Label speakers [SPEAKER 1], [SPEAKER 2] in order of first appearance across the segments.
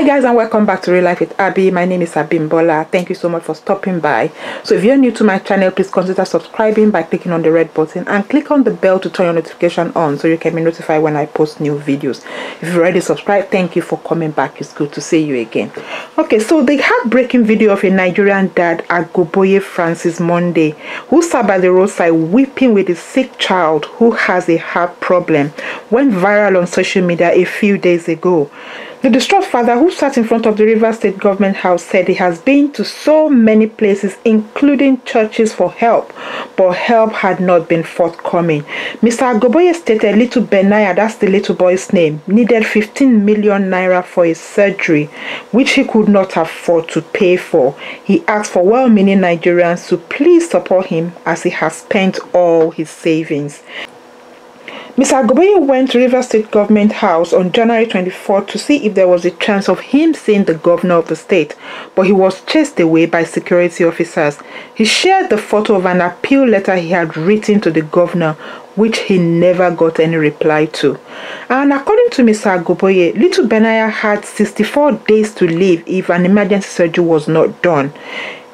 [SPEAKER 1] Hi guys, and welcome back to Real Life with Abby. My name is Abimbola. Thank you so much for stopping by. So if you're new to my channel, please consider subscribing by clicking on the red button and click on the bell to turn your notification on so you can be notified when I post new videos. If you've already subscribed, thank you for coming back. It's good to see you again. Okay, so the heartbreaking video of a Nigerian dad, Agoboye Francis Monday, who sat by the roadside weeping with his sick child who has a heart problem, went viral on social media a few days ago. The distraught father, who sat in front of the Rivers State Government House, said he has been to so many places, including churches, for help, but help had not been forthcoming. Mr. Agoboye stated little Benaya, that's the little boy's name, needed 15 million naira for his surgery, which he could not afford to pay for. He asked for well-meaning Nigerians to please support him as he has spent all his savings. Mr. Agoboye went to Rivers State Government House on January 24th to see if there was a chance of him seeing the governor of the state, but he was chased away by security officers. He shared the photo of an appeal letter he had written to the governor, which he never got any reply to. And according to Mr. Agoboye, little Benaya had 64 days to live if an emergency surgery was not done.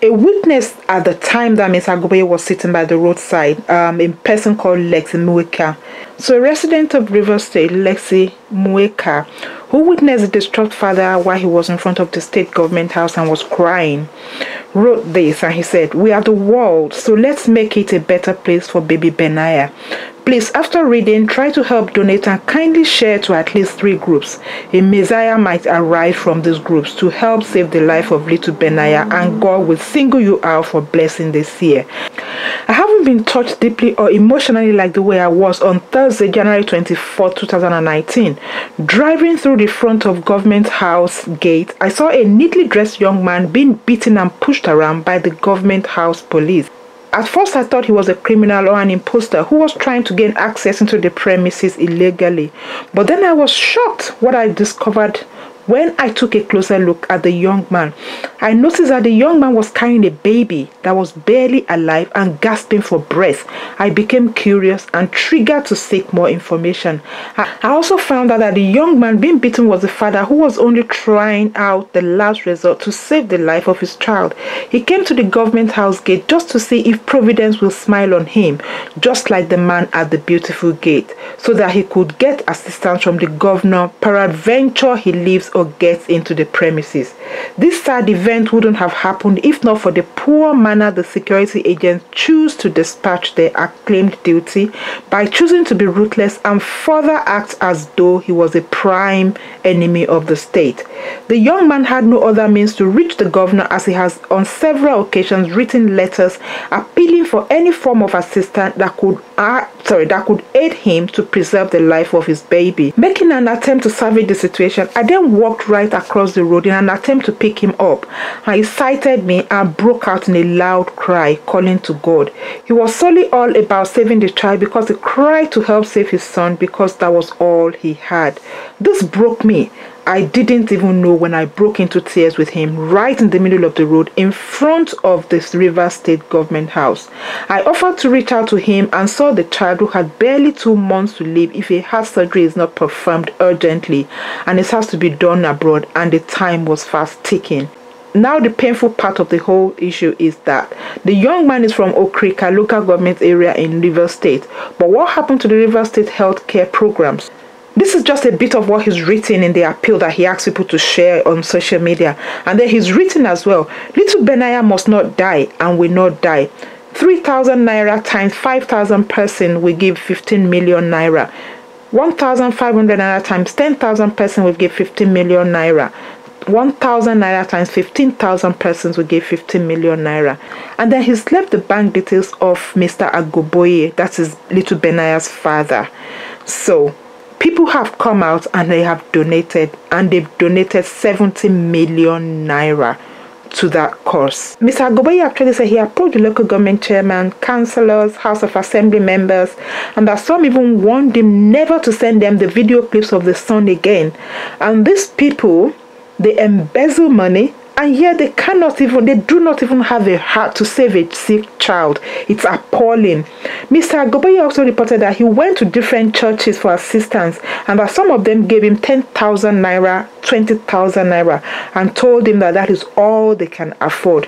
[SPEAKER 1] A witness at the time that Mr. Agoboye was sitting by the roadside, a person called Lexi Mueka. So a resident of Rivers State, Lexi Mueka, who witnessed the distraught father while he was in front of the state government house and was crying, wrote this, and he said, "We are the world, so let's make it a better place for baby Benaya. Please, after reading, try to help donate and kindly share to at least 3 groups. A Messiah might arise from these groups to help save the life of little Benaya, and God will single you out for blessing this year." I haven't been touched deeply or emotionally like the way I was on Thursday, January 24, 2019. Driving through the front of Government House gate, I saw a neatly dressed young man being beaten and pushed around by the Government House police. At first, I thought he was a criminal or an imposter who was trying to gain access into the premises illegally. But then I was shocked what I discovered when I took a closer look at the young man. I noticed that the young man was carrying a baby that was barely alive and gasping for breath. I became curious and triggered to seek more information. I also found out that the young man being beaten was the father who was only trying out the last resort to save the life of his child. He came to the government house gate just to see if Providence will smile on him, just like the man at the beautiful gate, so that he could get assistance from the governor, peradventure he leaves or gets into the premises. This sad event wouldn't have happened if not for the poor manner the security agents choose to dispatch their acclaimed duty by choosing to be ruthless and further act as though he was a prime enemy of the state. The young man had no other means to reach the governor, as he has on several occasions written letters appealing for any form of assistance that could aid him to preserve the life of his baby. Making an attempt to salvage the situation, I then walked right across the road in an attempt to pick him up, and he sighted me and broke out in a loud cry, calling to God. He was solely all about saving the child because he cried to help save his son, because that was all he had. This broke me. I didn't even know when I broke into tears with him right in the middle of the road in front of this Rivers State Government House. I offered to reach out to him and saw the child, who had barely 2 months to live if a heart surgery is not performed urgently, and it has to be done abroad, and the time was fast ticking. Now the painful part of the whole issue is that the young man is from Okrika local government area in Rivers State. But what happened to the Rivers State healthcare programs? This is just a bit of what he's written in the appeal that he asks people to share on social media. And then he's written as well, little Benaya must not die and will not die. 3,000 naira times 5,000 person will give 15 million naira. 1,500 naira times 10,000 person will give 15 million naira. 1,000 naira times 15,000 persons will give 15 million naira. And then he's left the bank details of Mr. Agoboye, that is little Benaya's father. So people have come out and they have donated, and they've donated 70 million naira to that cause. Mr. Agoboye actually said he approached the local government chairman, councillors, House of Assembly members, and that some even warned him never to send them the video clips of the son again. And these people, they embezzle money And yet they do not even have a heart to save a sick child. It's appalling. Mr. Agoboye also reported that he went to different churches for assistance and that some of them gave him 10,000 naira, 20,000 naira and told him that that is all they can afford.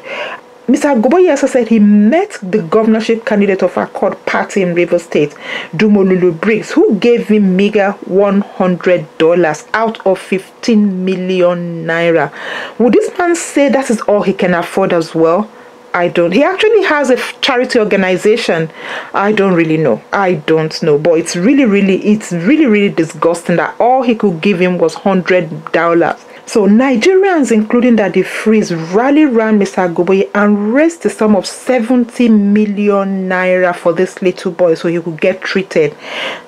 [SPEAKER 1] Mr. Agoboye also said he met the governorship candidate of Accord Party in Rivers State, Dumolulu Briggs, who gave him meager $100 out of 15 million naira. Would this man say that is all he can afford as well? I don't. He actually has a charity organization. I don't really know. I don't know. But it's really disgusting that all he could give him was $100. So Nigerians, including Daddy Freeze, rallied around Mr. Agoboye and raised the sum of 70 million naira for this little boy so he could get treated.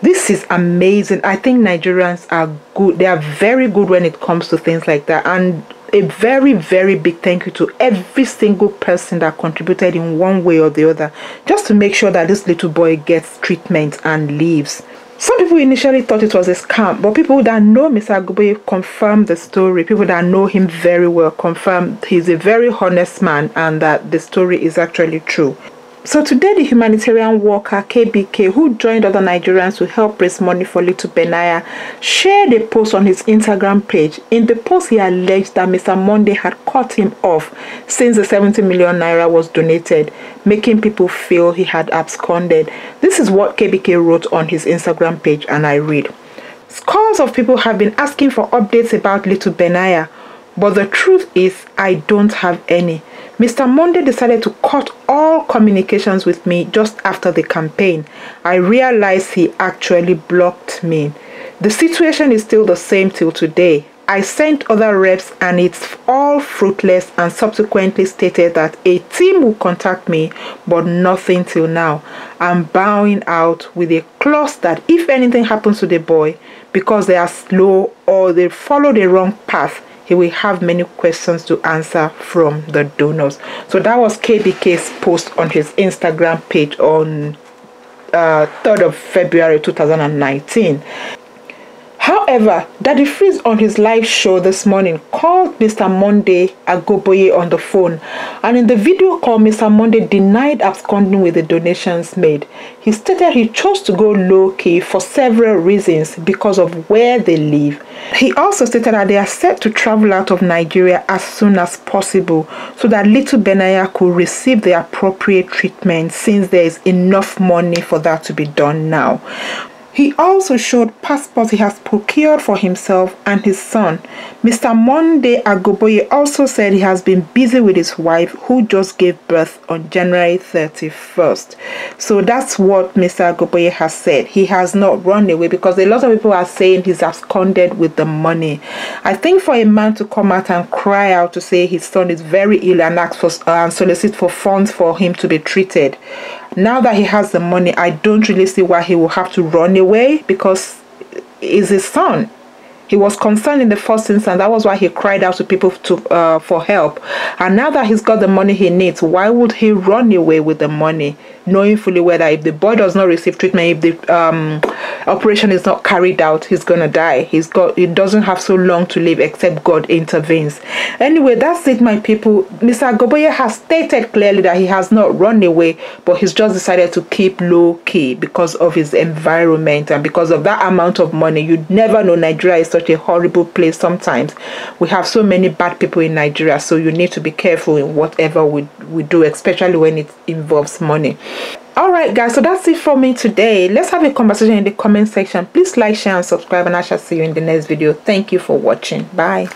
[SPEAKER 1] This is amazing. I think Nigerians are good. They are very good when it comes to things like that. And a very big thank you to every single person that contributed in one way or the other just to make sure that this little boy gets treatment and leaves. Some people initially thought it was a scam, but people that know Mr. Agoboye confirmed the story. People that know him very well confirmed he's a very honest man and that the story is actually true. So today, the humanitarian worker KBK, who joined other Nigerians to help raise money for little Benaya, shared a post on his Instagram page. In the post, he alleged that Mr. Monday had cut him off since the 70 million naira was donated, making people feel he had absconded. This is what KBK wrote on his Instagram page, and I read. Scores of people have been asking for updates about little Benaya, but the truth is I don't have any. Mr. Monday decided to cut all communications with me just after the campaign. I realized he actually blocked me. The situation is still the same till today. I sent other reps and it's all fruitless and subsequently stated that a team will contact me, but nothing till now. I'm bowing out with a clause that if anything happens to the boy because they are slow or they follow the wrong path, he will have many questions to answer from the donors. So that was KBK's post on his Instagram page on 3rd of February 2019. However, Daddy Freeze on his live show this morning called Mr. Monday Agoboye on the phone, and in the video call, Mr. Monday denied absconding with the donations made. He stated he chose to go low-key for several reasons because of where they live. He also stated that they are set to travel out of Nigeria as soon as possible so that little Benaya could receive the appropriate treatment since there is enough money for that to be done now. He also showed passports he has procured for himself and his son. Mr. Monday Agoboye also said he has been busy with his wife, who just gave birth on January 31st. So that's what Mr. Agoboye has said. He has not run away, because a lot of people are saying he's absconded with the money. I think for a man to come out and cry out to say his son is very ill and ask for and solicit for funds for him to be treated, now that he has the money, I don't really see why he will have to run away, because it's his son. He was concerned in the first instance. That was why he cried out to people for help. And now that he's got the money he needs, why would he run away with the money, knowing fully well that if the boy does not receive treatment, if the operation is not carried out, he's gonna die. He doesn't have so long to live except God intervenes. Anyway, that's it, my people. Mr. Agoboye has stated clearly that he has not run away, but he's just decided to keep low key because of his environment and because of that amount of money. You'd never know. Nigeria is such a horrible place. Sometimes we have so many bad people in Nigeria, so you need to be careful in whatever we do, especially when it involves money. All right, guys, so that's it for me today. Let's have a conversation in the comment section. Please like, share and subscribe, and I shall see you in the next video. Thank you for watching. Bye.